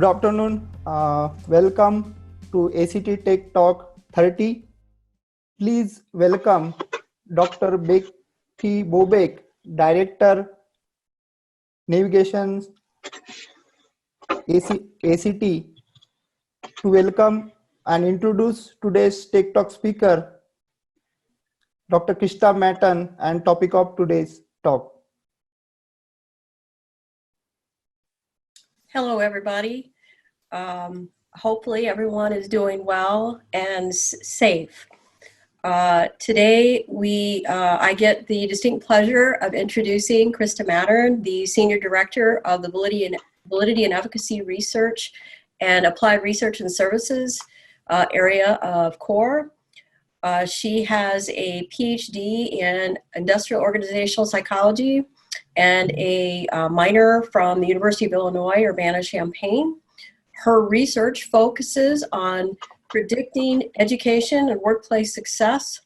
Good afternoon. Welcome to ACT Tech Talk 30. Please welcome Dr. Becky Bobek, Director, Navigation, ACT, to welcome and introduce today's Tech Talk speaker, Dr. Krista Mattern, and topic of today's talk. Hello, everybody. Hopefully everyone is doing well and safe. Today, I get the distinct pleasure of introducing Krista Mattern, the Senior Director of the Validity and Efficacy Research and Applied Research and Services area of CORE. She has a PhD in Industrial Organizational Psychology and a minor from the University of Illinois, Urbana-Champaign. Her research focuses on predicting education and workplace success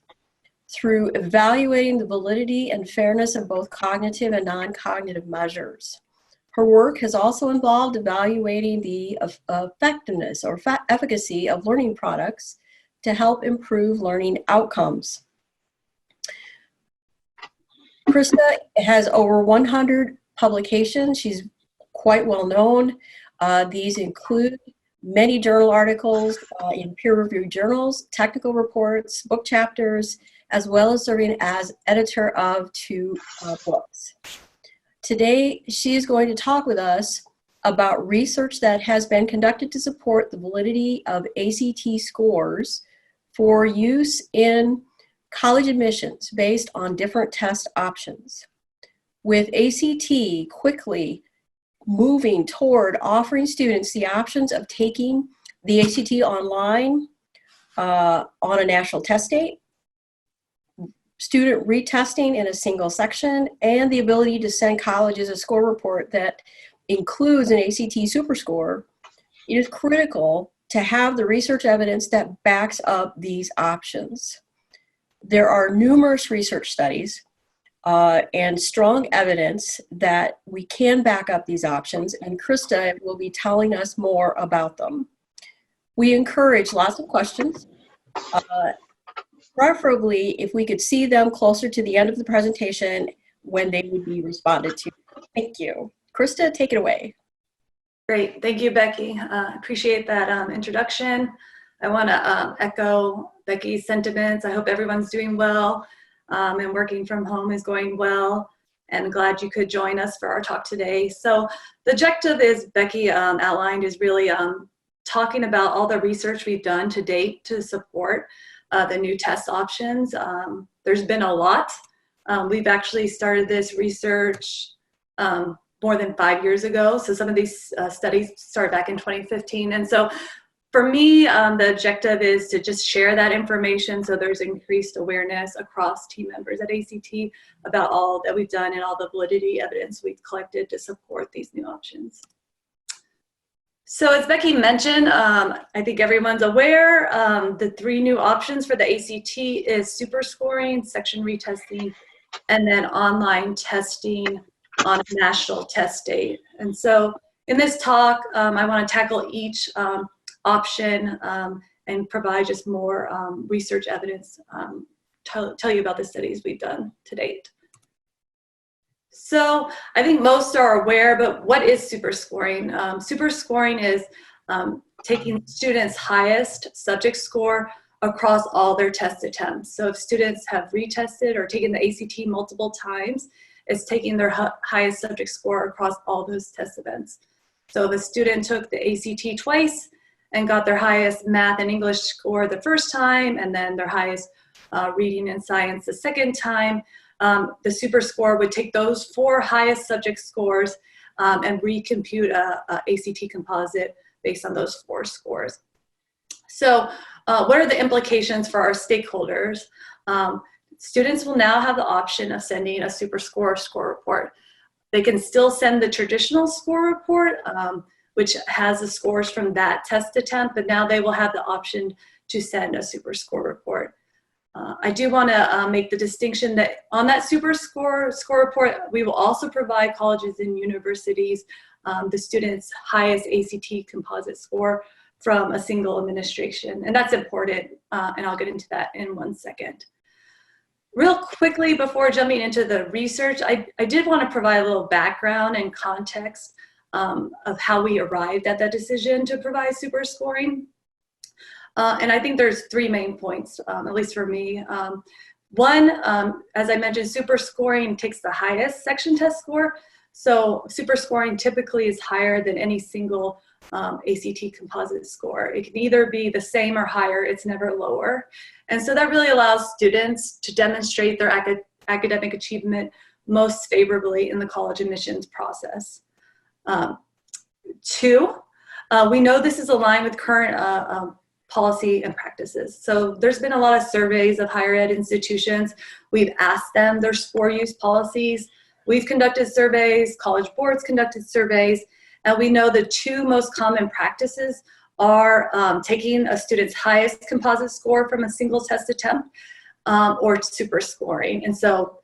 through evaluating the validity and fairness of both cognitive and non-cognitive measures. Her work has also involved evaluating the effectiveness or efficacy of learning products to help improve learning outcomes. Krista has over 100 publications. She's quite well known. These include many journal articles in peer-reviewed journals, technical reports, book chapters, as well as serving as editor of 2 books. Today, she is going to talk with us about research that has been conducted to support the validity of ACT scores for use in college admissions based on different test options. With ACT quickly moving toward offering students the options of taking the ACT online on a national test date, student retesting in a single section, and the ability to send colleges a score report that includes an ACT Superscore, it is critical to have the research evidence that backs up these options. There are numerous research studies and strong evidence that we can back up these options, and Krista will be telling us more about them. We encourage lots of questions, preferably if we could see them closer to the end of the presentation when they would be responded to. Thank you. Krista, take it away. Great, thank you, Becky. Appreciate that introduction. I want to echo Becky's sentiments. I hope everyone's doing well and working from home is going well, and glad you could join us for our talk today. So the objective, is Becky outlined, is really talking about all the research we've done to date to support the new test options. There's been a lot. We've actually started this research more than 5 years ago. So some of these studies started back in 2015. And so for me, the objective is to just share that information so there's increased awareness across team members at ACT about all that we've done and all the validity evidence we've collected to support these new options. So as Becky mentioned, I think everyone's aware, the 3 new options for the ACT is superscoring, section retesting, and then online testing on a national test date. And so in this talk, I want to tackle each option and provide just more research evidence, tell you about the studies we've done to date. So I think most are aware, but what is superscoring? Superscoring is taking students' highest subject score across all their test attempts. So if students have retested or taken the ACT multiple times, it's taking their highest subject score across all those test events. So if a student took the ACT twice and got their highest math and English score the first time, and then their highest reading and science the second time, the Superscore would take those 4 highest subject scores and recompute a ACT composite based on those 4 scores. So what are the implications for our stakeholders? Students will now have the option of sending a Superscore score report. They can still send the traditional score report, which has the scores from that test attempt, but now they will have the option to send a Superscore report. I do want to make the distinction that on that Superscore score report, we will also provide colleges and universities the student's highest ACT composite score from a single administration. And that's important, and I'll get into that in 1 second. Real quickly, before jumping into the research, I did want to provide a little background and context of how we arrived at that decision to provide super scoring. And I think there's 3 main points, at least for me. One, as I mentioned, super scoring takes the highest section test score. So super scoring typically is higher than any single ACT composite score. It can either be the same or higher, it's never lower. And so that really allows students to demonstrate their academic achievement most favorably in the college admissions process. 2, we know this is aligned with current policy and practices. So there's been a lot of surveys of higher ed institutions. We've asked them their score use policies. We've conducted surveys, college boards conducted surveys, and we know the 2 most common practices are taking a student's highest composite score from a single test attempt or super scoring. And so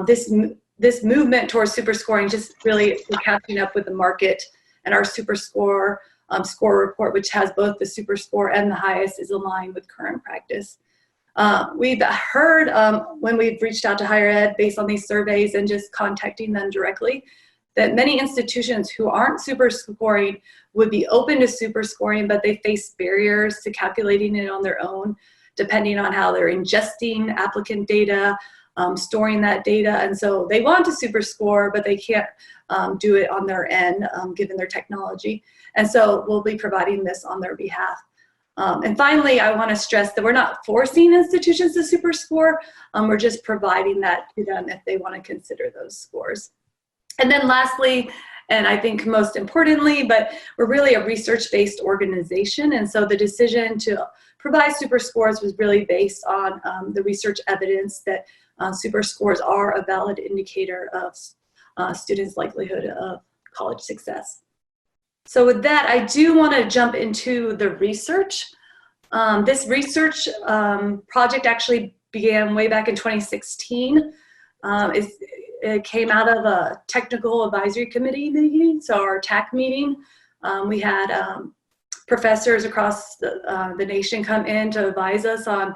this movement towards super scoring just really we're catching up with the market, and our super score score report, which has both the super score and the highest, is aligned with current practice. We've heard when we've reached out to higher ed based on these surveys and just contacting them directly, that many institutions who aren't super scoring would be open to super scoring, but they face barriers to calculating it on their own, depending on how they're ingesting applicant data, storing that data. And so they want to super score, but they can't do it on their end, given their technology. And so we'll be providing this on their behalf. And finally, I want to stress that we're not forcing institutions to super score. We're just providing that to them if they want to consider those scores. And then lastly, and I think most importantly, but we're really a research-based organization. And so the decision to provide super scores was really based on the research evidence that super scores are a valid indicator of students' likelihood of college success. So with that, I do want to jump into the research. This research project actually began way back in 2016. It came out of a technical advisory committee meeting, so our TAC meeting. We had professors across the nation come in to advise us on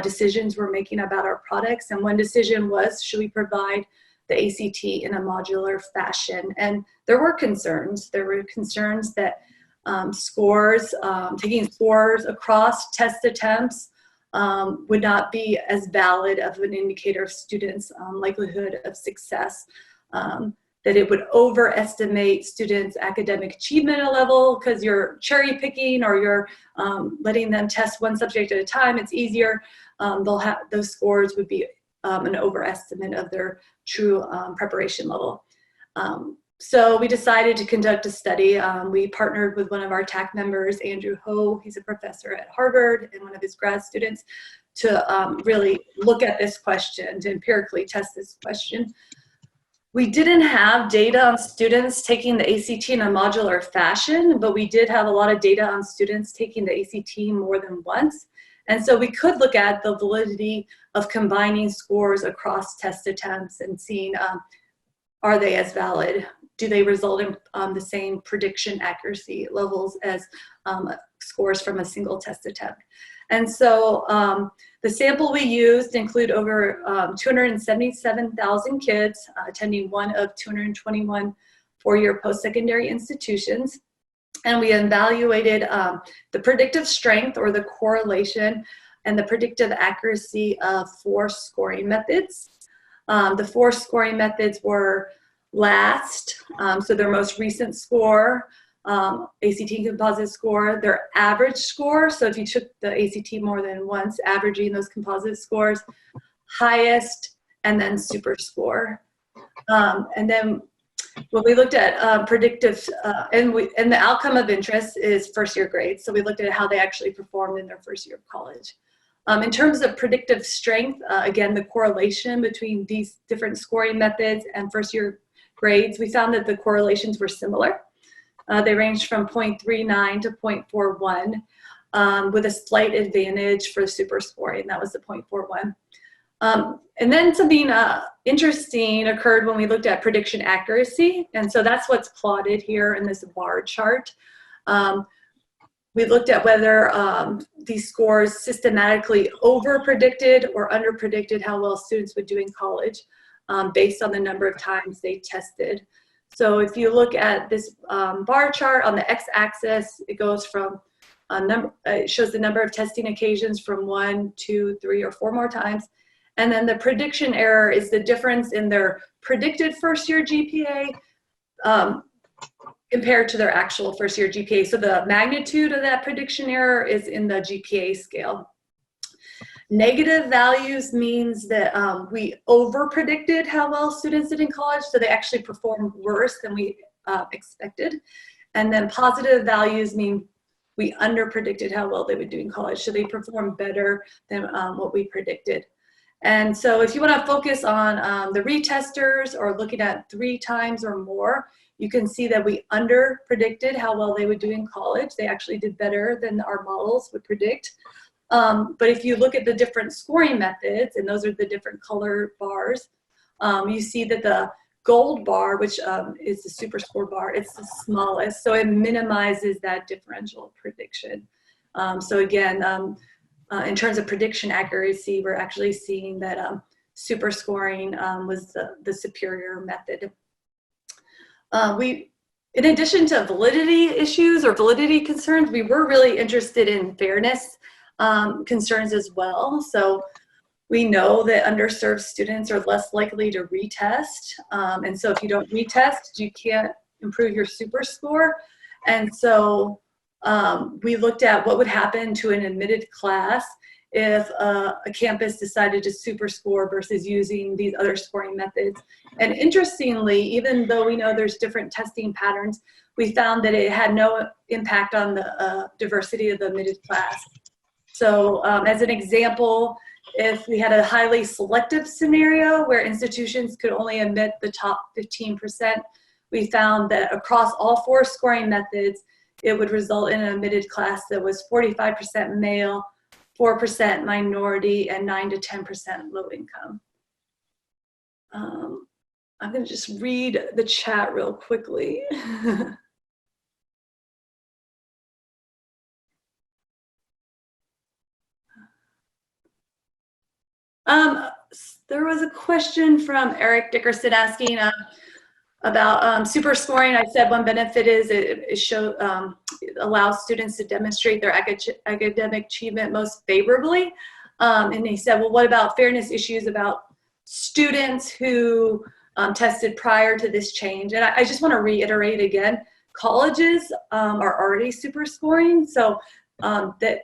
decisions we're making about our products. And one decision was, should we provide the ACT in a modular fashion? And there were concerns. There were concerns that taking scores across test attempts would not be as valid of an indicator of students' likelihood of success, that it would overestimate students' academic achievement at a level because you're cherry picking or you're letting them test one subject at a time. It's easier. Those scores would be an overestimate of their true preparation level. So we decided to conduct a study. We partnered with one of our TAC members, Andrew Ho. He's a professor at Harvard and one of his grad students, to really look at this question, to empirically test this question. We didn't have data on students taking the ACT in a modular fashion, but we did have a lot of data on students taking the ACT more than once. And so we could look at the validity of combining scores across test attempts and seeing, are they as valid? Do they result in the same prediction accuracy levels as scores from a single test attempt? And so the sample we used include over 277,000 kids attending one of 221 four-year post-secondary institutions. And we evaluated the predictive strength or the correlation and the predictive accuracy of 4 scoring methods. The 4 scoring methods were last, so their most recent score, ACT composite score, their average score, so if you took the ACT more than once, averaging those composite scores, highest, and then super score. And then when we looked at predictive, and the outcome of interest is first year grades, so we looked at how they actually performed in their first year of college. In terms of predictive strength, again, the correlation between these different scoring methods and first year grades, we found that the correlations were similar. They ranged from 0.39 to 0.41, with a slight advantage for super scoring. That was the 0.41. And then something interesting occurred when we looked at prediction accuracy. And so that's what's plotted here in this bar chart. We looked at whether these scores systematically over-predicted or under-predicted how well students would do in college based on the number of times they tested. So if you look at this bar chart on the x-axis, it goes from it shows the number of testing occasions from 1, 2, 3, or 4 more times. And then the prediction error is the difference in their predicted first-year GPA compared to their actual first-year GPA. So the magnitude of that prediction error is in the GPA scale. Negative values means that we over-predicted how well students did in college, so they actually performed worse than we expected. And then positive values mean we under-predicted how well they would do in college, so they performed better than what we predicted. And so if you want to focus on the retesters or looking at 3 times or more, you can see that we under-predicted how well they would do in college. They actually did better than our models would predict. But if you look at the different scoring methods, and those are the different color bars, you see that the gold bar, which is the superscore bar, it's the smallest, so it minimizes that differential prediction. So again, in terms of prediction accuracy, we're actually seeing that superscoring was the superior method. In addition to validity issues or validity concerns, we were really interested in fairness concerns as well. So we know that underserved students are less likely to retest. And so if you don't retest, you can't improve your superscore. And so we looked at what would happen to an admitted class if a campus decided to superscore versus using these other scoring methods. And interestingly, even though we know there's different testing patterns, we found that it had no impact on the diversity of the admitted class. So as an example, if we had a highly selective scenario where institutions could only admit the top 15%, we found that across all 4 scoring methods, it would result in an admitted class that was 45% male, 4% minority, and 9 to 10% low income. I'm going to just read the chat real quickly. There was a question from Eric Dickerson asking about super scoring. I said one benefit is it allows students to demonstrate their academic achievement most favorably. And he said, well, what about fairness issues about students who tested prior to this change? And I just want to reiterate again, colleges are already super scoring. So that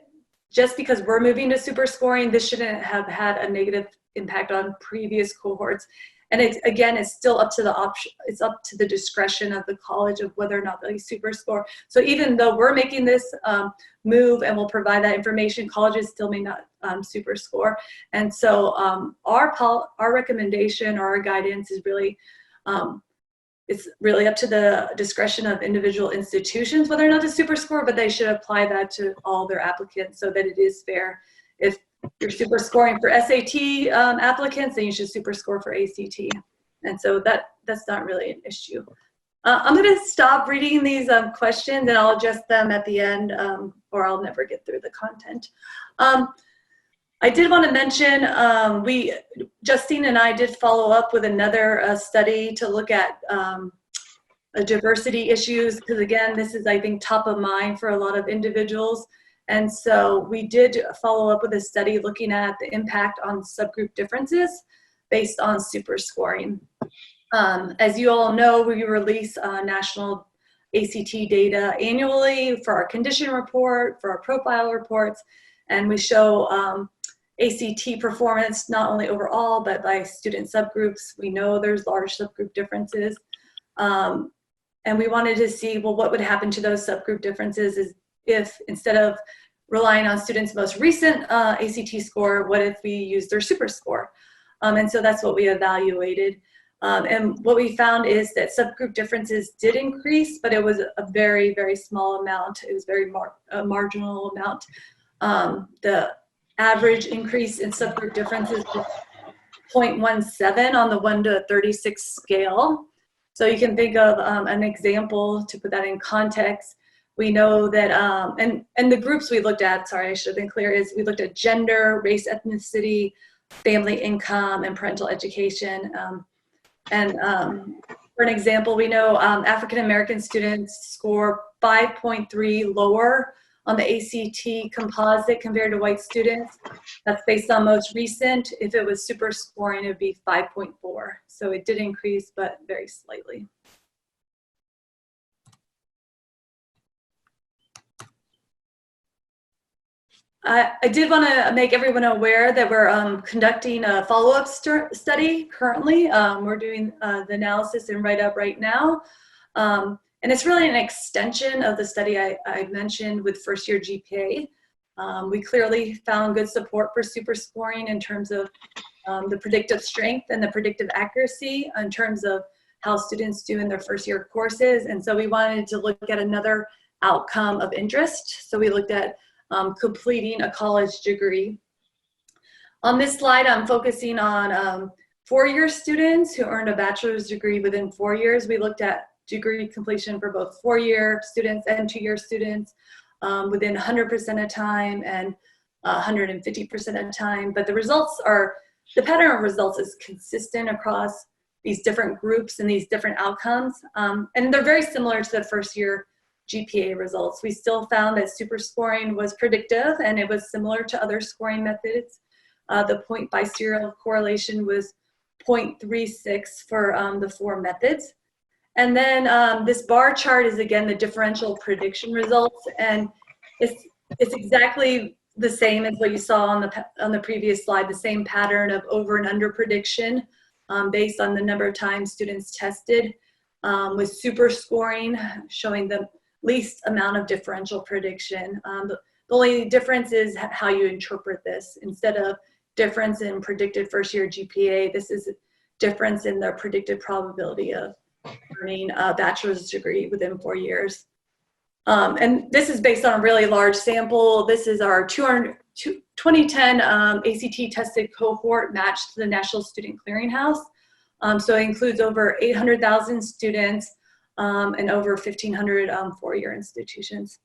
just because we're moving to super scoring, this shouldn't have had a negative impact on previous cohorts. And it's still up to the discretion of the college of whether or not they super score. So even though we're making this move and we'll provide that information, colleges still may not super score. And so our recommendation or our guidance is really, it's really up to the discretion of individual institutions whether or not to super score, but they should apply that to all their applicants so that it is fair. If you're super scoring for SAT applicants, then you should super score for ACT. And so that's not really an issue. I'm going to stop reading these questions and I'll adjust them at the end or I'll never get through the content. I did want to mention, Justine and I did follow up with another study to look at diversity issues, because again, this is, I think, top of mind for a lot of individuals. And so we did follow up with a study looking at the impact on subgroup differences based on super scoring. As you all know, we release national ACT data annually for our condition report, for our profile reports, and we show ACT performance not only overall, but by student subgroups. We know there's large subgroup differences. And we wanted to see, well, what would happen to those subgroup differences is if instead of relying on students' most recent ACT score, what if we use their super score? And so that's what we evaluated. And what we found is that subgroup differences did increase, but it was a very, very small amount. It was very marginal amount. The average increase in subgroup differences was 0.17 on the 1 to 36 scale. So you can think of an example to put that in context. We know that, and the groups we looked at, sorry, I should have been clear, is we looked at gender, race, ethnicity, family income, and parental education. For an example, we know African-American students score 5.3 lower on the ACT composite compared to white students. That's based on most recent. If it was super scoring, it would be 5.4. So it did increase, but very slightly. I did want to make everyone aware that we're conducting a follow-up study currently. We're doing the analysis and write-up right now. And it's really an extension of the study I mentioned with first-year GPA. We clearly found good support for super scoring in terms of the predictive strength and the predictive accuracy in terms of how students do in their first-year courses. And so we wanted to look at another outcome of interest. So we looked at completing a college degree. On this slide, I'm focusing on 4-year students who earned a bachelor's degree within 4 years. We looked at degree completion for both 4-year students and 2-year students within 100% of time and 150% of time. But the results are, the pattern of results is consistent across these different groups and these different outcomes. And they're very similar to the first-year GPA results. We still found that super scoring was predictive, and it was similar to other scoring methods. The point biserial correlation was 0.36 for the 4 methods. And then this bar chart is, again, the differential prediction results, and it's exactly the same as what you saw on the previous slide, the same pattern of over and under prediction based on the number of times students tested, with super scoring showing the least amount of differential prediction. The only difference is how you interpret this. Instead of difference in predicted first-year GPA, this is difference in the predicted probability of earning a bachelor's degree within 4 years. And this is based on a really large sample. This is our 2010 ACT tested cohort matched to the National Student Clearinghouse. So it includes over 800,000 students and over 1,500 4-year institutions.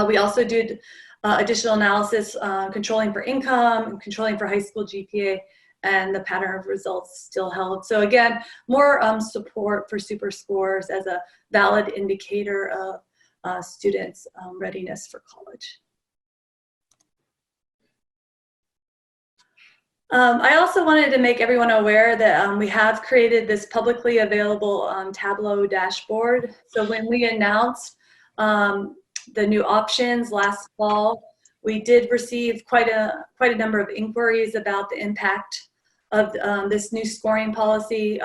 We also did additional analysis controlling for income, controlling for high school GPA, and the pattern of results still held. So again, more support for super scores as a valid indicator of students' readiness for college. I also wanted to make everyone aware that we have created this publicly available Tableau Dashboard. So when we announced the new options last fall, we did receive quite a number of inquiries about the impact of this new scoring policy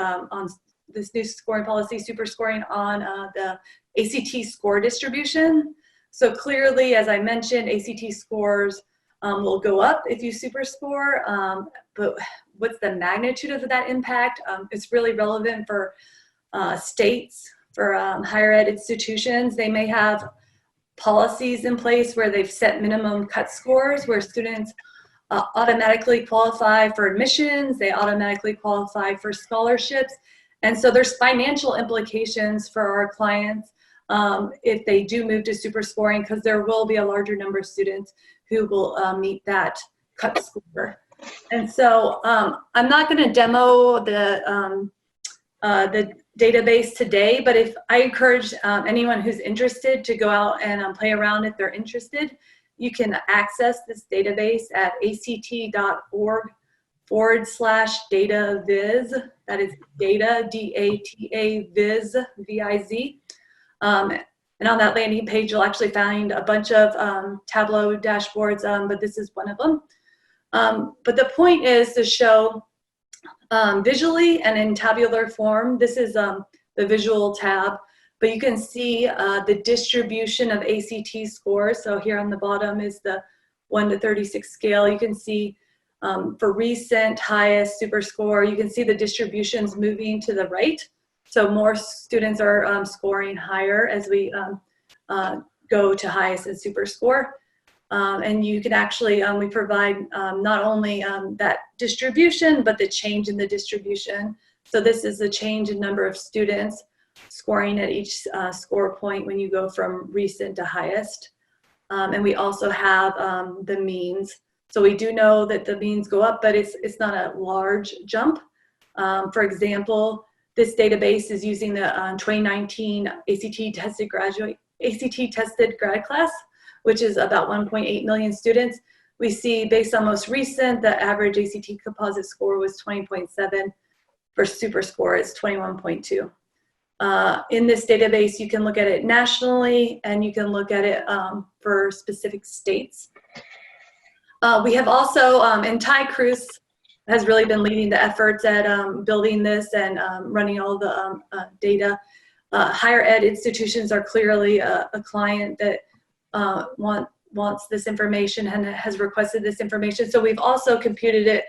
super scoring on the ACT score distribution. So clearly, as I mentioned, ACT scores will go up if you super score, but what's the magnitude of that impact? It's really relevant for states, for higher ed institutions. They may have policies in place where they've set minimum cut scores, where students automatically qualify for admissions, they automatically qualify for scholarships. And so there's financial implications for our clients if they do move to super scoring, because there will be a larger number of students who will meet that cut score. And so I'm not going to demo the database today, but if I encourage anyone who's interested to go out and play around if they're interested, you can access this database at act.org/data-viz. That is data, D-A-T-A, viz, V-I-Z. And on that landing page, you'll actually find a bunch of Tableau dashboards, but this is one of them. But the point is to show visually and in tabular form. This is the visual tab, but you can see the distribution of ACT scores. So here on the bottom is the 1 to 36 scale. You can see for recent highest super score, you can see the distributions moving to the right. So more students are scoring higher as we go to highest and super score. And you can actually, we provide not only that distribution, but the change in the distribution. So this is the change in number of students scoring at each score point when you go from recent to highest. And we also have the means. So we do know that the means go up, but it's not a large jump. For example, this database is using the 2019 ACT tested grad class, which is about 1.8 million students. We see based on most recent, the average ACT composite score was 20.7. For Superscore, it's 21.2. In this database, you can look at it nationally, and you can look at it for specific states. We have also, and Ty Cruz has really been leading the efforts at building this and running all the data. Higher ed institutions are clearly a client that wants this information and has requested this information. So we've also computed it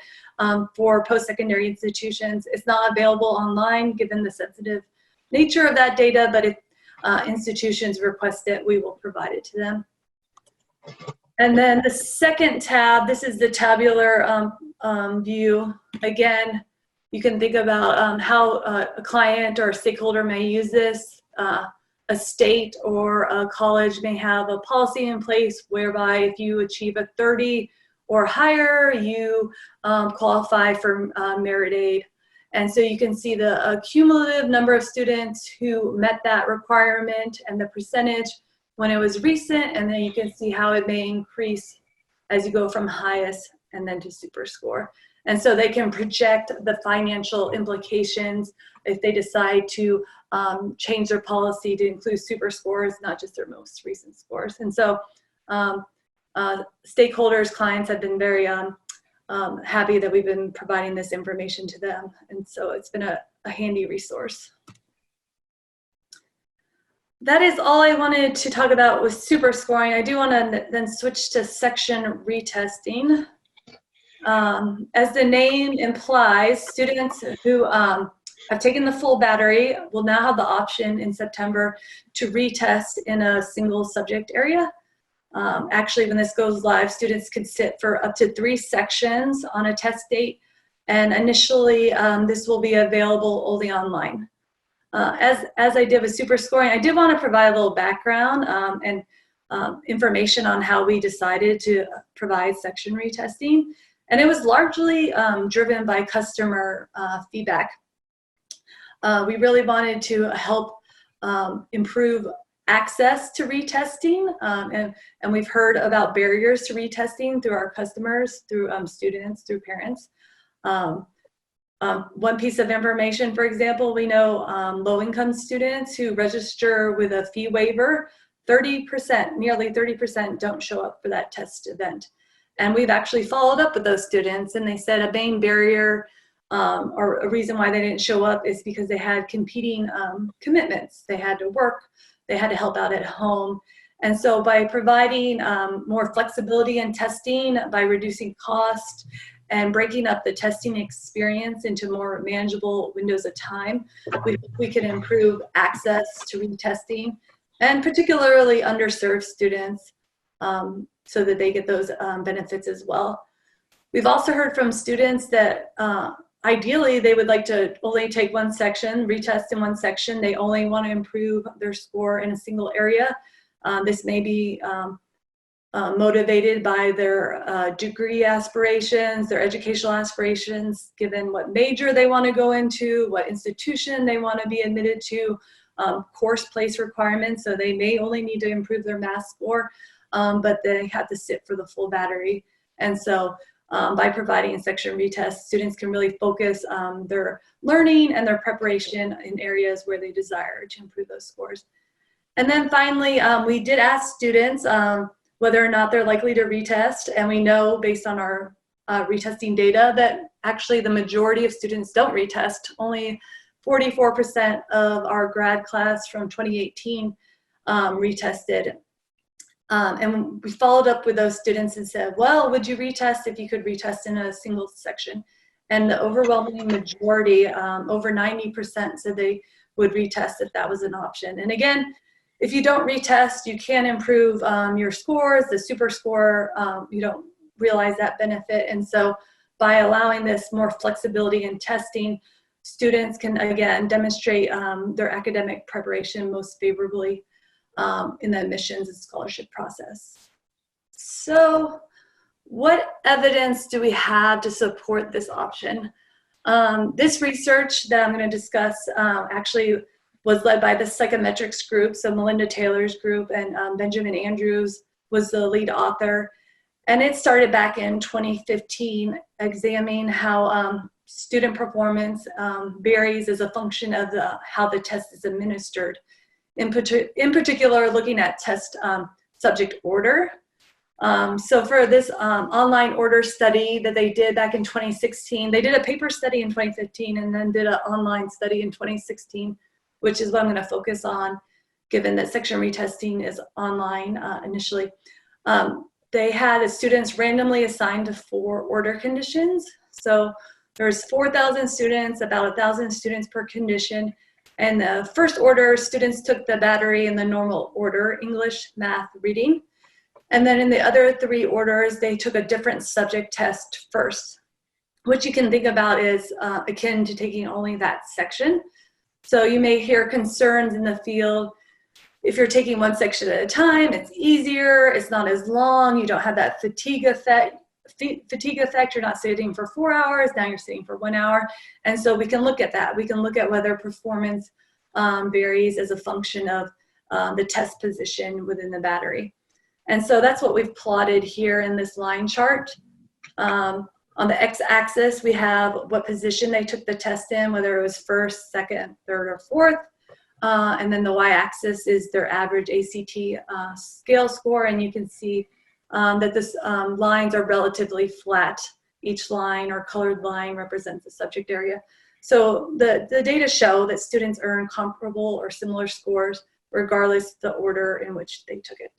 for post-secondary institutions. It's not available online given the sensitive nature of that data, but if institutions request it, we will provide it to them. And then the second tab, this is the tabular view. Again, you can think about how a client or a stakeholder may use this. A state or a college may have a policy in place whereby if you achieve a 30 or higher, you qualify for merit aid. And so you can see the cumulative number of students who met that requirement and the percentage when it was recent, and then you can see how it may increase as you go from highest and then to Superscore. And so they can project the financial implications if they decide to change their policy to include Superscores, not just their most recent scores. And so stakeholders, clients have been very happy that we've been providing this information to them. And so it's been a handy resource. That is all I wanted to talk about with Superscoring. I do want to then switch to section retesting. As the name implies, students who have taken the full battery will now have the option in September to retest in a single subject area. Actually, when this goes live, students can sit for up to 3 sections on a test date, and initially this will be available only online. As I did with Superscoring, I did want to provide a little background and information on how we decided to provide section retesting. And it was largely driven by customer feedback. We really wanted to help improve access to retesting, and we've heard about barriers to retesting through our customers, through students, through parents. One piece of information, for example, we know low-income students who register with a fee waiver, 30%, nearly 30% don't show up for that test event. And we've actually followed up with those students, and they said a main barrier or a reason why they didn't show up is because they had competing commitments. They had to work, they had to help out at home. And so by providing more flexibility in testing, by reducing cost, and breaking up the testing experience into more manageable windows of time, we can improve access to retesting, and particularly underserved students so that they get those benefits as well. We've also heard from students that ideally they would like to only take one section, retest in one section. They only want to improve their score in a single area. This may be motivated by their degree aspirations, their educational aspirations, given what major they want to go into, what institution they want to be admitted to, course place requirements. So they may only need to improve their math score, but they have to sit for the full battery. And so by providing a section retest, students can really focus their learning and their preparation in areas where they desire to improve those scores. And then finally, we did ask students whether or not they're likely to retest, and we know based on our retesting data that actually the majority of students don't retest. Only 44% of our grad class from 2018 retested. And we followed up with those students and said, well, would you retest if you could retest in a single section? And the overwhelming majority, over 90%, said they would retest if that was an option. And again, if you don't retest, you can improve your scores, the superscore, you don't realize that benefit. And so by allowing this more flexibility in testing, students can, again, demonstrate their academic preparation most favorably in the admissions and scholarship process. So what evidence do we have to support this option? This research that I'm going to discuss actually was led by the psychometrics group, so Melinda Taylor's group, and Benjamin Andrews was the lead author. And it started back in 2015, examining how student performance varies as a function of how the test is administered. In particular, looking at test subject order. So for this online order study that they did back in 2016, they did a paper study in 2015 and then did an online study in 2016, which is what I'm going to focus on, given that section retesting is online initially. They had the students randomly assigned to 4 order conditions. So there's 4,000 students, about 1,000 students per condition. And the first order, students took the battery in the normal order, English, math, reading. And then in the other 3 orders, they took a different subject test first, which you can think about is akin to taking only that section. So you may hear concerns in the field. If you're taking one section at a time, it's easier, it's not as long, you don't have that fatigue effect. You're not sitting for 4 hours, now you're sitting for 1 hour. And so we can look at that. We can look at whether performance varies as a function of the test position within the battery. And so that's what we've plotted here in this line chart. On the x-axis, we have what position they took the test in, whether it was first, second, third, or fourth. And then the y-axis is their average ACT scale score, and you can see that this lines are relatively flat. Each line or colored line represents a subject area. So the data show that students earn comparable or similar scores regardless of the order in which they took it.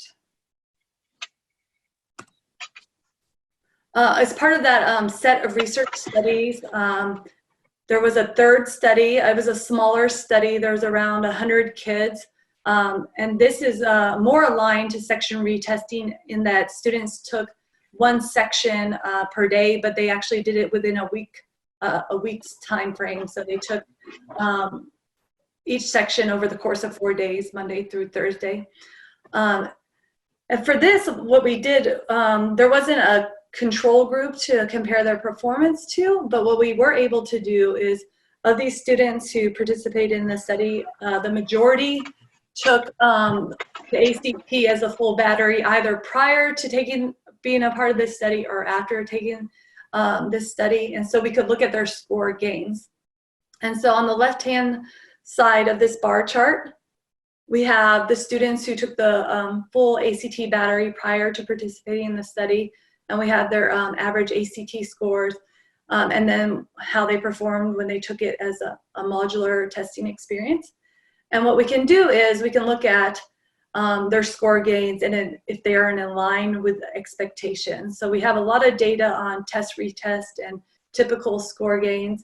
As part of that set of research studies, there was a third study. It was a smaller study. There was around 100 kids. And this is more aligned to section retesting in that students took one section per day, but they actually did it within a week's time frame. So they took each section over the course of 4 days, Monday through Thursday. And for this, what we did, there wasn't a control group to compare their performance to, but what we were able to do is, of these students who participated in the study, the majority took the ACT as a full battery either prior to being a part of this study or after taking this study, and so we could look at their score gains. And so on the left-hand side of this bar chart, we have the students who took the full ACT battery prior to participating in the study, and we have their average ACT scores, and then how they performed when they took it as a modular testing experience. And what we can do is we can look at their score gains and if they are in line with expectations. So we have a lot of data on test, retest, and typical score gains.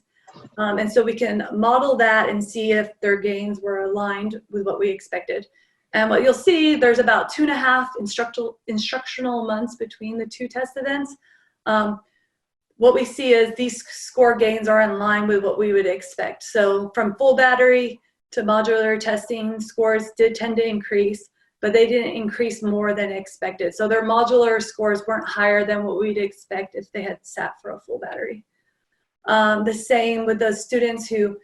And so we can model that and see if their gains were aligned with what we expected. And what you'll see, there's about 2.5 instructional months between the 2 test events. What we see is these score gains are in line with what we would expect. So from full battery to modular testing, scores did tend to increase, but they didn't increase more than expected. So their modular scores weren't higher than what we'd expect if they had sat for a full battery. The same with the students who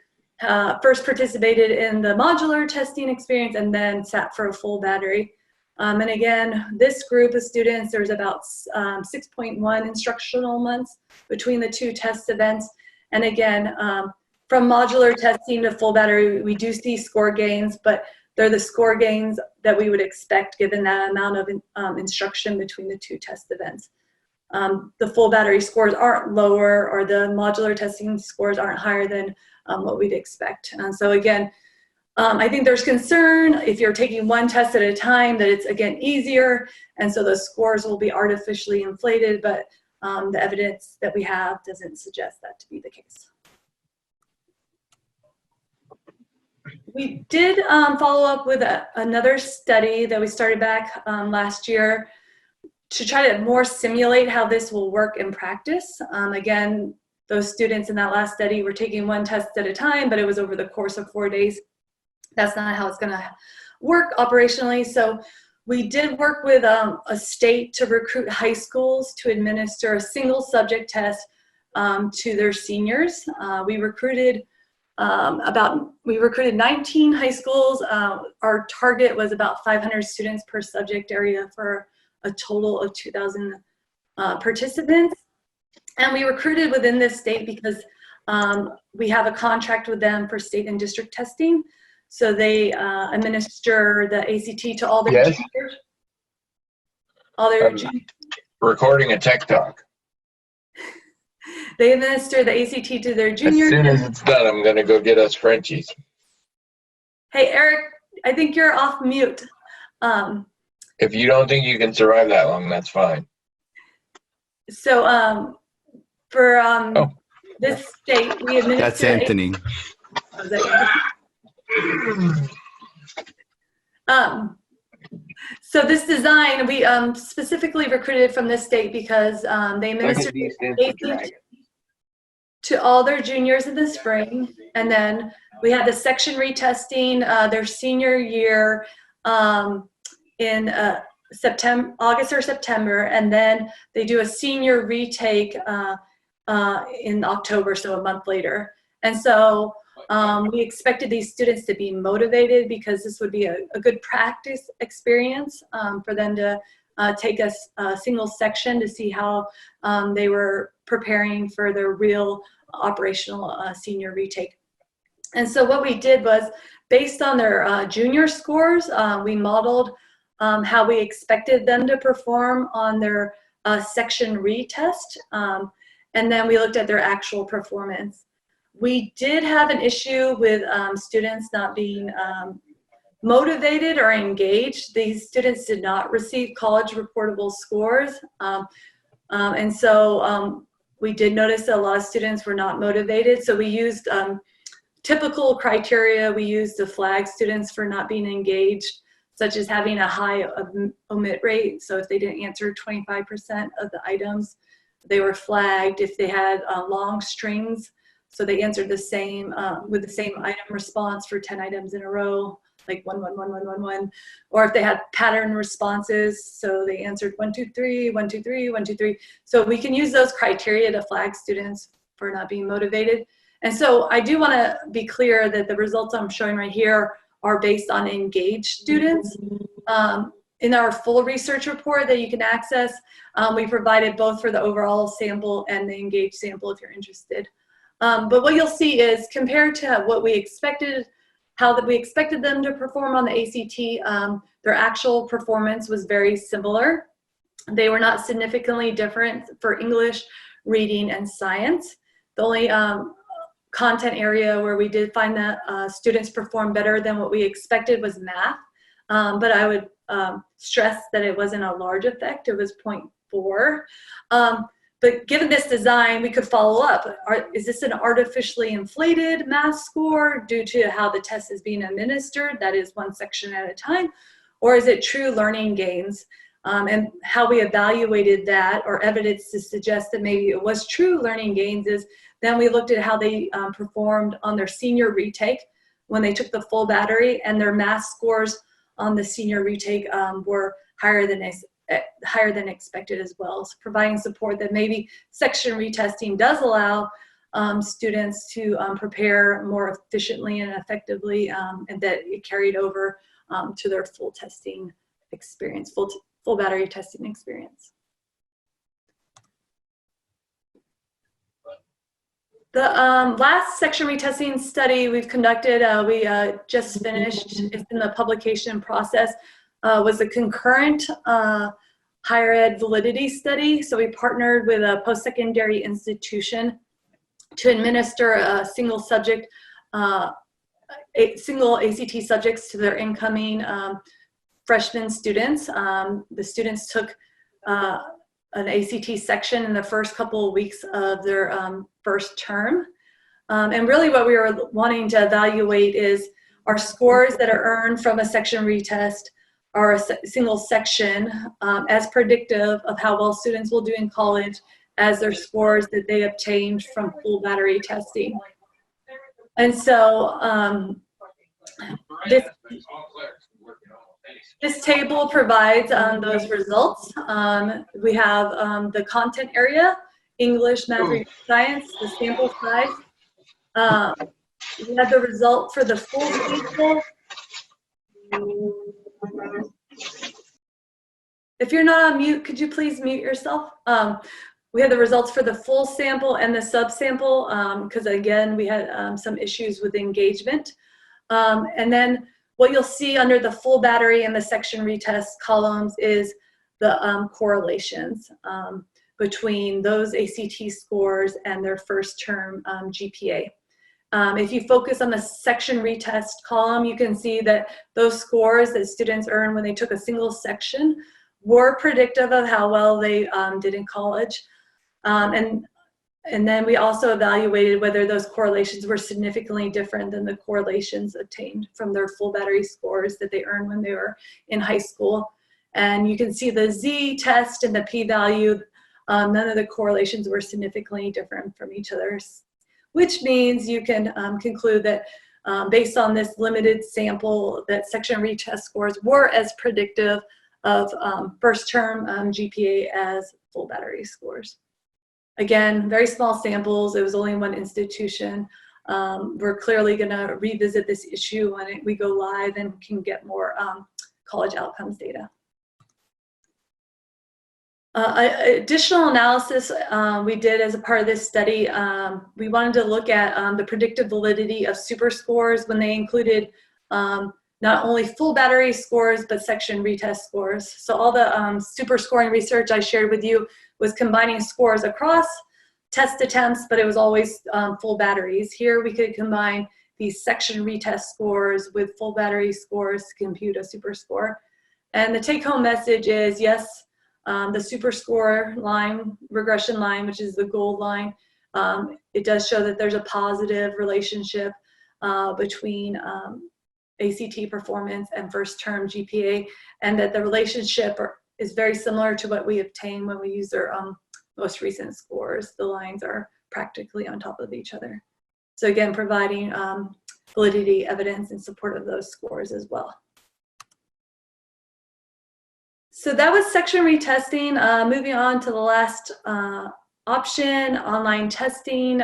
first participated in the modular testing experience and then sat for a full battery. And again, this group of students, there's about 6.1 instructional months between the 2 test events. And again, from modular testing to full battery, we do see score gains, but they're the score gains that we would expect given that amount of instruction between the 2 test events. The full battery scores aren't lower, or the modular testing scores aren't higher than what we'd expect. And so again, I think there's concern if you're taking one test at a time that it's again easier, and so the scores will be artificially inflated, but the evidence that we have doesn't suggest that to be the case. We did follow up with another study that we started back last year to try to more simulate how this will work in practice. Again, those students in that last study were taking one test at a time, but it was over the course of 4 days. That's not how it's gonna work operationally. So we did work with a state to recruit high schools to administer a single subject test to their seniors. We recruited 19 high schools. Our target was about 500 students per subject area for a total of 2,000 participants. And we recruited within this state because we have a contract with them for state and district testing. So they administer the ACT to all their juniors. All their recording a tech talk. They administer the ACT to their juniors. As soon as it's done, I'm gonna go get us Frenchies. Hey, Eric, I think you're off mute. If you don't think you can survive that long, that's fine. So for this state, we administer. That's Anthony. So this design, we specifically recruited from this state because they administered to all their juniors in the spring, and then we had the section retesting their senior year in August or September, and then they do a senior retake in October, so a month later. And so we expected these students to be motivated because this would be a good practice experience for them to take a single section to see how they were preparing for their real operational senior retake. And so what we did was, based on their junior scores, we modeled how we expected them to perform on their section retest, and then we looked at their actual performance. We did have an issue with students not being motivated or engaged. These students did not receive college reportable scores. And so we did notice that a lot of students were not motivated. So we used typical criteria. We used to flag students for not being engaged, such as having a high omit rate. So if they didn't answer 25% of the items, they were flagged. If they had long strings, so they answered the same with the same item response for 10 items in a row, like 1, 1, 1, 1, 1, 1. Or if they had pattern responses, so they answered 1, 2, 3, 1, 2, 3, 1, 2, 3. So we can use those criteria to flag students for not being motivated. And so I do want to be clear that the results I'm showing right here are based on engaged students. In our full research report that you can access, we provided both for the overall sample and the engaged sample if you're interested. But what you'll see is, compared to what we expected, how we expected them to perform on the ACT, their actual performance was very similar. They were not significantly different for English, reading, and science. The only content area where we did find that students performed better than what we expected was math. But I would stress that it wasn't a large effect. It was 0.4. But given this design, we could follow up. Is this an artificially inflated math score due to how the test is being administered? That is one section at a time. Or is it true learning gains? And how we evaluated that, or evidence to suggest that maybe it was true learning gains, is then we looked at how they performed on their senior retake when they took the full battery, and their math scores on the senior retake were higher than expected as well. So providing support that maybe section retesting does allow students to prepare more efficiently and effectively, and that it carried over to their full testing experience, full battery testing experience. The last section retesting study we've conducted, we just finished, it's in the publication process, was a concurrent higher ed validity study. So we partnered with a post-secondary institution to administer a single subject, single ACT subjects to their incoming freshman students. The students took an ACT section in the first couple of weeks of their first term. And really what we were wanting to evaluate is, Our scores that are earned from a section retest are a single section as predictive of how well students will do in college as their scores that they obtained from full battery testing. And so this table provides those results. We have the content area, English, math, reading, science, the sample size. We have the result for the full sample. If you're not on mute, could you please mute yourself? We have the results for the full sample and the subsample, because again, we had some issues with engagement. And then what you'll see under the full battery and the section retest columns is the correlations between those ACT scores and their first term GPA. If you focus on the section retest column, you can see that those scores that students earned when they took a single section were predictive of how well they did in college. And then we also evaluated whether those correlations were significantly different than the correlations obtained from their full battery scores that they earned when they were in high school. And you can see the z-test and the p-value, none of the correlations were significantly different from each other, which means you can conclude that based on this limited sample, that section retest scores were as predictive of first term GPA as full battery scores. Again, very small samples. It was only one institution. We're clearly going to revisit this issue when we go live and can get more college outcomes data. Additional analysis we did as a part of this study, we wanted to look at the predictive validity of superscores when they included not only full battery scores, but section retest scores. So all the super scoring research I shared with you was combining scores across test attempts, but it was always full batteries. Here we could combine these section retest scores with full battery scores to compute a super score. And the take-home message is, yes, the super score line, regression line, which is the gold line, it does show that there's a positive relationship between ACT performance and first term GPA, and that the relationship is very similar to what we obtain when we use their most recent scores. The lines are practically on top of each other. So again, providing validity evidence in support of those scores as well. So that was section retesting. Moving on to the last option, online testing.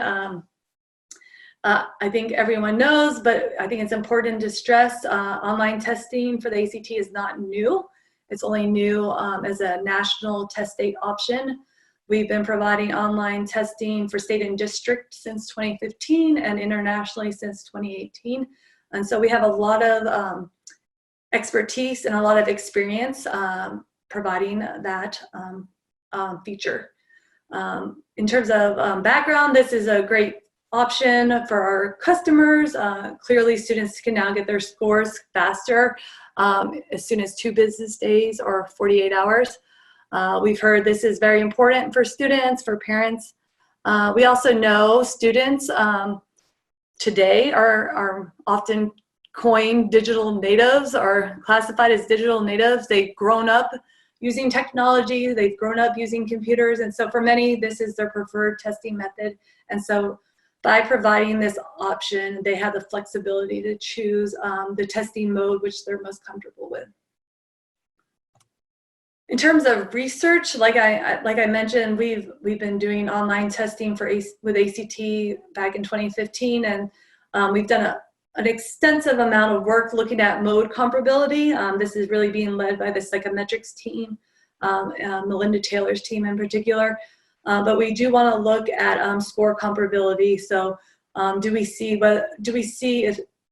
I think everyone knows, but I think it's important to stress online testing for the ACT is not new. It's only new as a national test date option. We've been providing online testing for state and district since 2015 and internationally since 2018. And so we have a lot of expertise and a lot of experience providing that feature. In terms of background, this is a great option for our customers. Clearly, students can now get their scores faster as soon as 2 business days or 48 hours. We've heard this is very important for students, for parents. We also know students today are often coined digital natives, are classified as digital natives. They've grown up using technology, they've grown up using computers, and so for many, this is their preferred testing method. And so by providing this option, they have the flexibility to choose the testing mode which they're most comfortable with. In terms of research, like I mentioned, we've been doing online testing with ACT back in 2015, and we've done an extensive amount of work looking at mode comparability. This is really being led by the psychometrics team, Melinda Taylor's team in particular. But we do want to look at score comparability. So do we see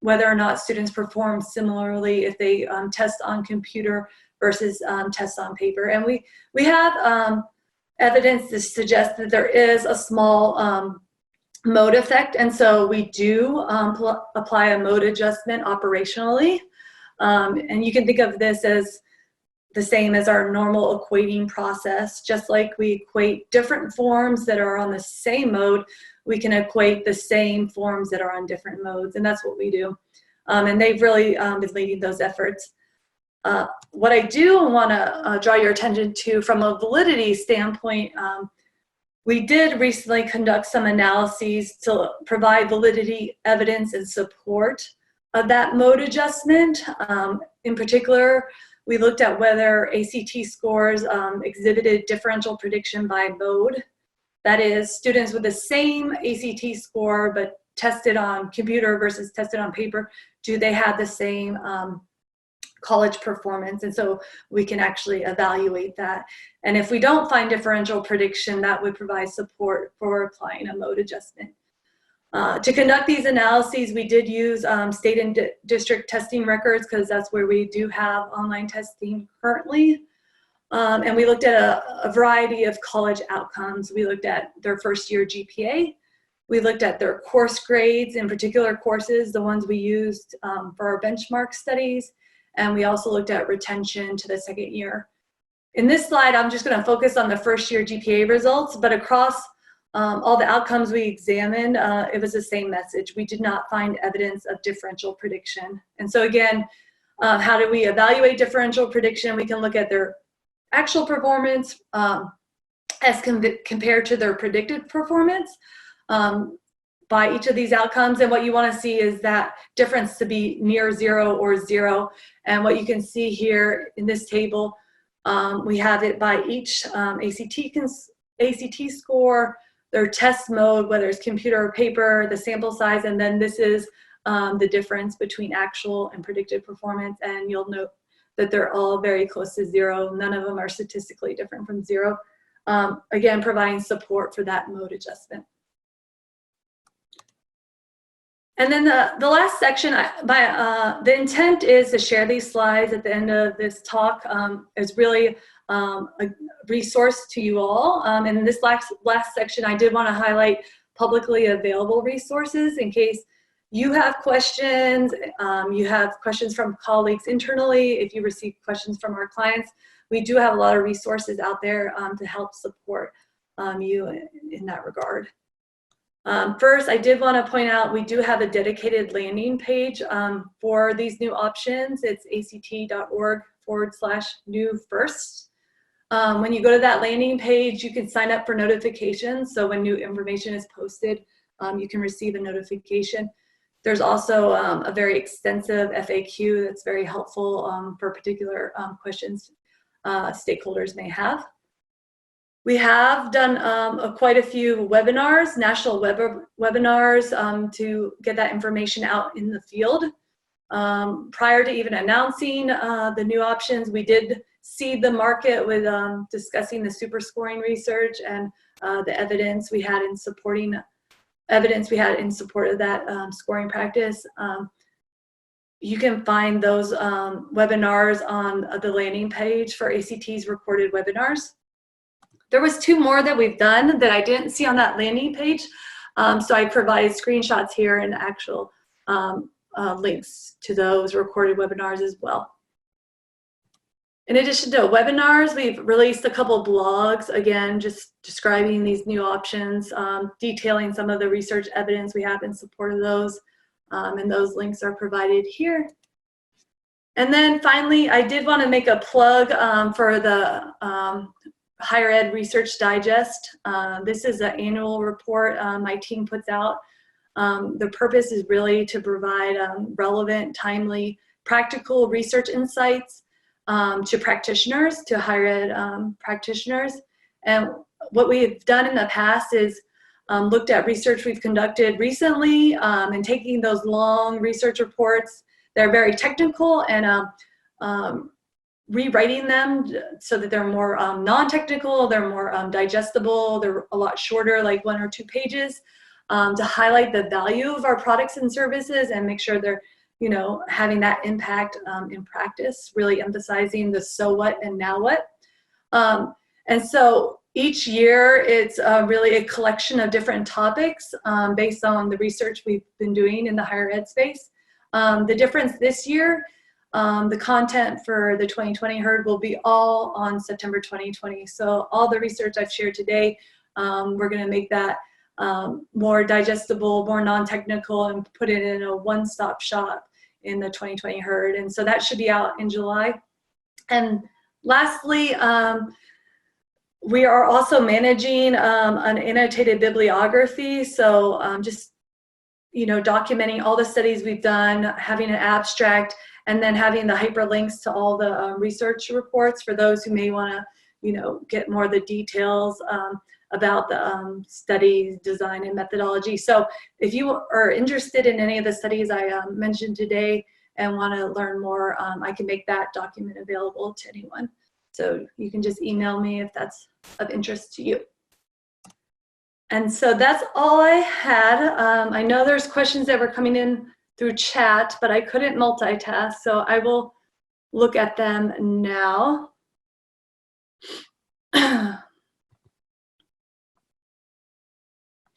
whether or not students perform similarly if they test on computer versus test on paper? And we have evidence to suggest that there is a small mode effect, and so we do apply a mode adjustment operationally. And you can think of this as the same as our normal equating process. Just like we equate different forms that are on the same mode, we can equate the same forms that are on different modes, and that's what we do. And they've really been leading those efforts. What I do want to draw your attention to from a validity standpoint, we did recently conduct some analyses to provide validity evidence and support of that mode adjustment. In particular, we looked at whether ACT scores exhibited differential prediction by mode. That is, students with the same ACT score but tested on computer versus tested on paper, do they have the same college performance? And so we can actually evaluate that. And if we don't find differential prediction, that would provide support for applying a mode adjustment. To conduct these analyses, we did use state and district testing records because that's where we do have online testing currently. And we looked at a variety of college outcomes. We looked at their first year GPA. We looked at their course grades, in particular courses, the ones we used for our benchmark studies. And we also looked at retention to the second year. In this slide, I'm just going to focus on the first year GPA results, but across all the outcomes we examined, it was the same message. We did not find evidence of differential prediction. And so again, how do we evaluate differential prediction? We can look at their actual performance as compared to their predicted performance by each of these outcomes. And what you want to see is that difference to be near 0 or 0. And what you can see here in this table, we have it by each ACT score, their test mode, whether it's computer or paper, the sample size, and then this is the difference between actual and predicted performance. And you'll note that they're all very close to 0. None of them are statistically different from 0. Again, providing support for that mode adjustment. And then the last section, the intent is to share these slides at the end of this talk as really a resource to you all. And in this last section, I did want to highlight publicly available resources in case you have questions from colleagues internally, if you receive questions from our clients. We do have a lot of resources out there to help support you in that regard. First, I did want to point out we do have a dedicated landing page for these new options. It's act.org/new-first. When you go to that landing page, you can sign up for notifications. So when new information is posted, you can receive a notification. There's also a very extensive FAQ that's very helpful for particular questions stakeholders may have. We have done quite a few webinars, national webinars to get that information out in the field. Prior to even announcing the new options, we did seed the market with discussing the super scoring research and the evidence we had in support of that scoring practice. You can find those webinars on the landing page for ACT's recorded webinars. There was 2 more that we've done that I didn't see on that landing page. So I provided screenshots here and actual links to those recorded webinars as well. In addition to webinars, we've released a couple blogs, again, just describing these new options, detailing some of the research evidence we have in support of those, and those links are provided here. And then finally, I did want to make a plug for the Higher Ed Research Digest. This is an annual report my team puts out. The purpose is really to provide relevant, timely, practical research insights to practitioners, to higher ed practitioners. And what we've done in the past is looked at research we've conducted recently and taking those long research reports that are very technical and rewriting them so that they're more non-technical, they're more digestible, they're a lot shorter, like 1 or 2 pages, to highlight the value of our products and services and make sure they're, having that impact in practice, really emphasizing the so what and now what. And so each year it's really a collection of different topics based on the research we've been doing in the higher ed space. The difference this year, the content for the 2020 herd will be all on September 2020. So all the research I've shared today, we're going to make that more digestible, more non-technical, and put it in a one-stop shop in the 2020 herd. And so that should be out in July. And lastly, we are also managing an annotated bibliography. So just, documenting all the studies we've done, having an abstract, and then having the hyperlinks to all the research reports for those who may want to, get more of the details about the study design and methodology. So if you are interested in any of the studies I mentioned today and want to learn more, I can make that document available to anyone. So you can just email me if that's of interest to you. And so that's all I had. I know there's questions that were coming in through chat, but I couldn't multitask, so I will look at them now.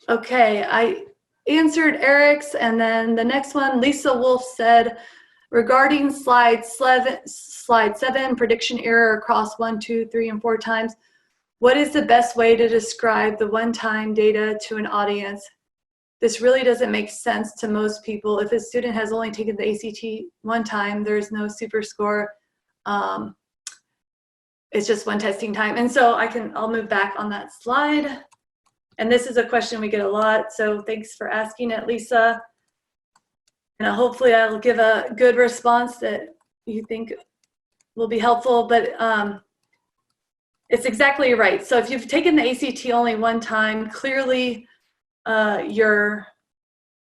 Okay, I answered Eric's, and then the next one, Lisa Wolf said, regarding slide 7, prediction error across 1, 2, 3, and 4 times, what is the best way to describe the one-time data to an audience? This really doesn't make sense to most people. If a student has only taken the ACT one time, there's no superscore. It's just one testing time. And so I'll move back on that slide. And this is a question we get a lot, so thanks for asking it, Lisa. And hopefully I'll give a good response that you think will be helpful, but it's exactly right. So if you've taken the ACT only one time, clearly your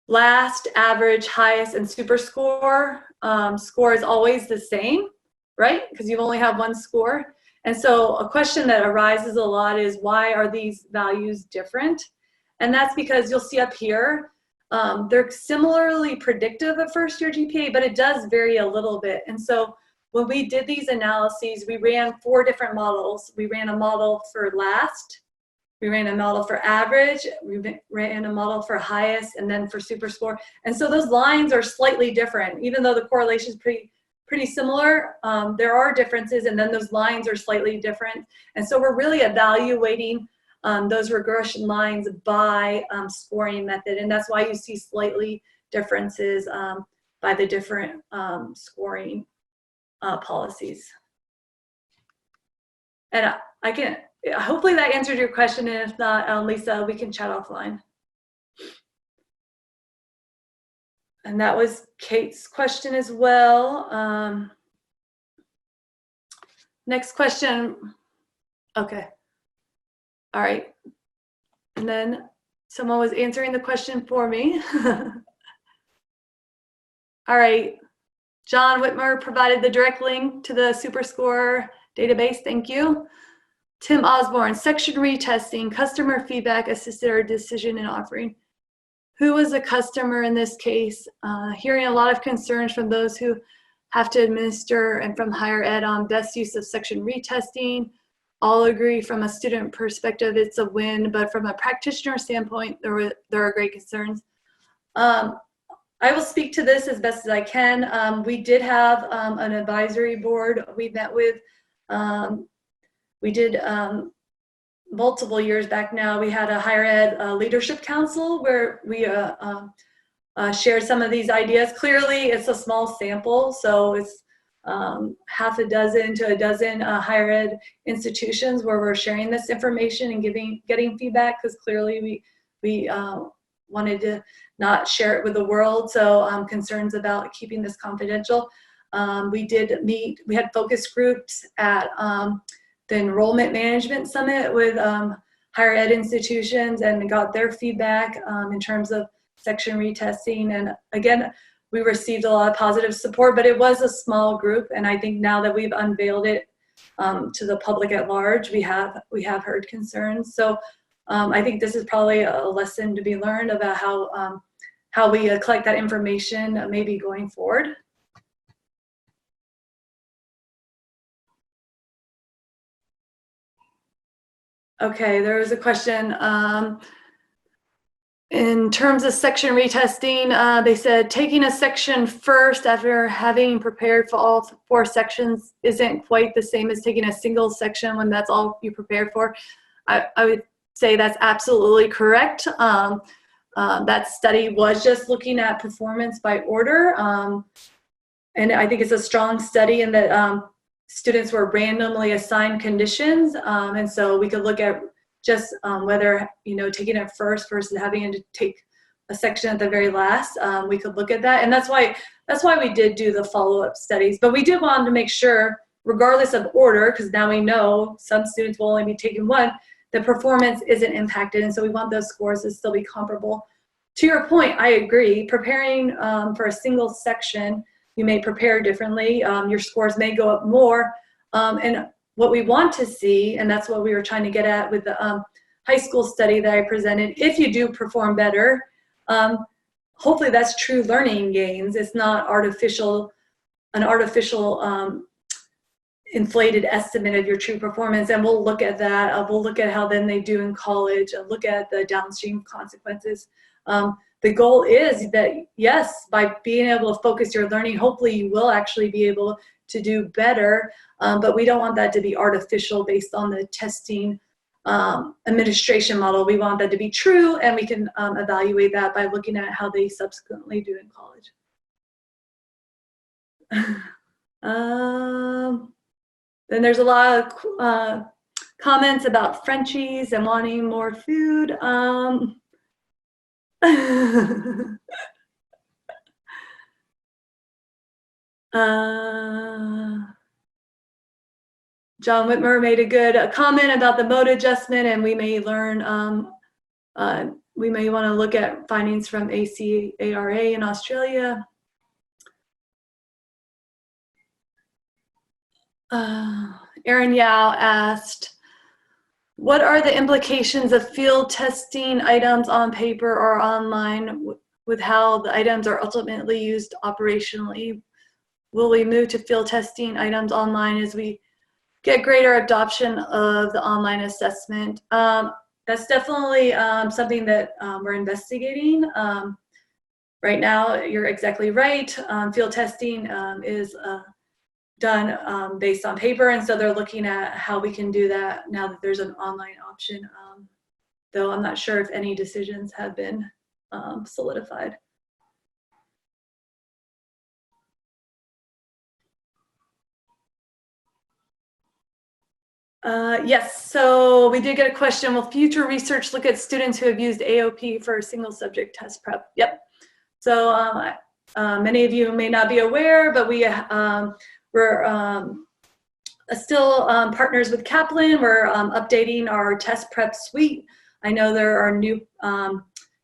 last, average, highest, and super score score is always the same, right? Because you only have one score. And so a question that arises a lot is, why are these values different? And that's because you'll see up here, they're similarly predictive of first-year GPA, but it does vary a little bit. And so when we did these analyses, we ran 4 different models. We ran a model for last, we ran a model for average, we ran a model for highest, and then for super score. And so those lines are slightly different. Even though the correlation is pretty similar, there are differences, and then those lines are slightly different. And so we're really evaluating those regression lines by scoring method, and that's why you see slightly differences by the different scoring policies. And hopefully that answered your question, and if not, Lisa, we can chat offline. And that was Kate's question as well. Next question. Okay. All right. And then someone was answering the question for me. All right. John Whitmer provided the direct link to the Superscore database. Thank you. Tim Osborne, section retesting, customer feedback assisted our decision in offering. Who was a customer in this case? Hearing a lot of concerns from those who have to administer and from higher ed on best use of section retesting. All agree from a student perspective it's a win, but from a practitioner standpoint, there are great concerns. I will speak to this as best as I can. We did have an advisory board we met with. We did multiple years back now. We had a higher ed leadership council where we shared some of these ideas. Clearly, it's a small sample, so it's half a dozen to a dozen higher ed institutions where we're sharing this information and getting feedback, because clearly we wanted to not share it with the world, so concerns about keeping this confidential. We did meet, we had focus groups at the Enrollment Management Summit with higher ed institutions and got their feedback in terms of section retesting. And again, we received a lot of positive support, but it was a small group. And I think now that we've unveiled it to the public at large, we have heard concerns. So I think this is probably a lesson to be learned about how we collect that information maybe going forward. Okay, there was a question. In terms of section retesting, they said taking a section first after having prepared for all 4 sections isn't quite the same as taking a single section when that's all you prepared for. I would say that's absolutely correct. That study was just looking at performance by order. and I think it's a strong study in that students were randomly assigned conditions, and so we could look at just whether, taking it first versus having to take a section at the very last. We could look at that, and that's why we did do the follow-up studies. But we did want to make sure, regardless of order, because now we know some students will only be taking one, the performance isn't impacted, and so we want those scores to still be comparable. To your point, I agree. Preparing for a single section, you may prepare differently. Your scores may go up more. And what we want to see, and that's what we were trying to get at with the high school study that I presented, if you do perform better, hopefully that's true learning gains. It's not an artificial inflated estimate of your true performance. And we'll look at that. We'll look at how then they do in college, look at the downstream consequences. The goal is that, yes, by being able to focus your learning, hopefully you will actually be able to do better, but we don't want that to be artificial based on the testing administration model. We want that to be true, and we can evaluate that by looking at how they subsequently do in college. Then there's a lot of comments about Frenchies and wanting more food. John Whitmer made a good comment about the mode adjustment, and we may learn, we may want to look at findings from ACARA in Australia. Aaron Yao asked, what are the implications of field testing items on paper or online with how the items are ultimately used operationally? Will we move to field testing items online as we get greater adoption of the online assessment? That's definitely something that we're investigating. Right now, you're exactly right. Field testing is done based on paper, and so they're looking at how we can do that now that there's an online option, though I'm not sure if any decisions have been solidified. Yes, so we did get a question. Will future research look at students who have used AOP for a single subject test prep? Yep. So many of you may not be aware, but we're still partners with Kaplan. We're updating our test prep suite. I know there are new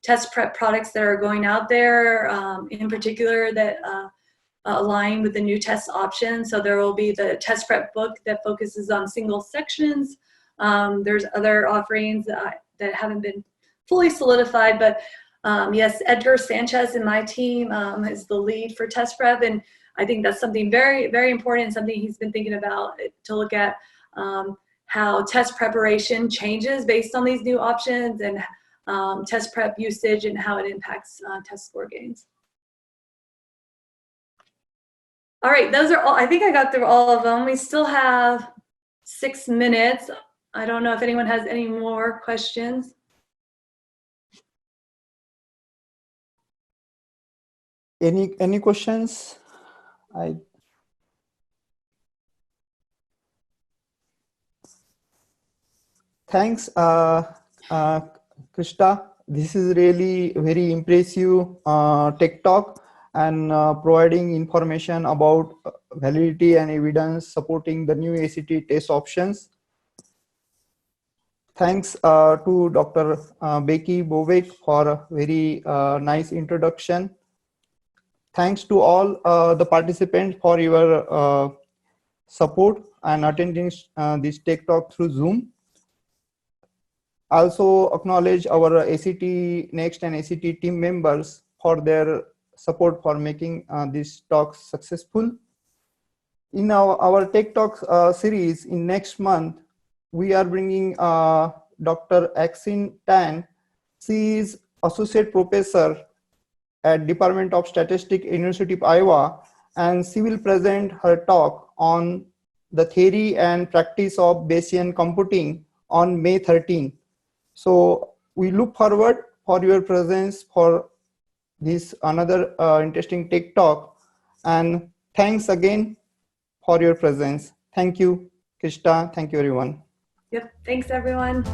test prep products that are going out there, in particular that align with the new test options. So there will be the test prep book that focuses on single sections. There's other offerings that haven't been fully solidified, but yes, Edgar Sanchez in my team is the lead for test prep, and I think that's something very, very important, something he's been thinking about, to look at how test preparation changes based on these new options, and test prep usage and how it impacts test score gains. All right, those are all, I think I got through all of them. We still have 6 minutes. I don't know if anyone has any more questions. Any questions? Thanks, Krista. This is really very impressive tech talk, and providing information about validity and evidence supporting the new ACT test options. Thanks to Dr. Becky Bovek for a very nice introduction. Thanks to all the participants for your support and attending this tech talk through Zoom. Also acknowledge our ACT Next and ACT team members for their support for making this talk successful. In our Tech Talk series in next month, we are bringing Dr. Axin Tan. She is Associate Professor at Department of Statistics, University of Iowa, and she will present her talk on the theory and practice of Bayesian computing on May 13. So we look forward for your presence for this another interesting tech talk, and Thanks again for your presence. Thank you, Krista. Thank you, everyone. Yep. Thanks, everyone.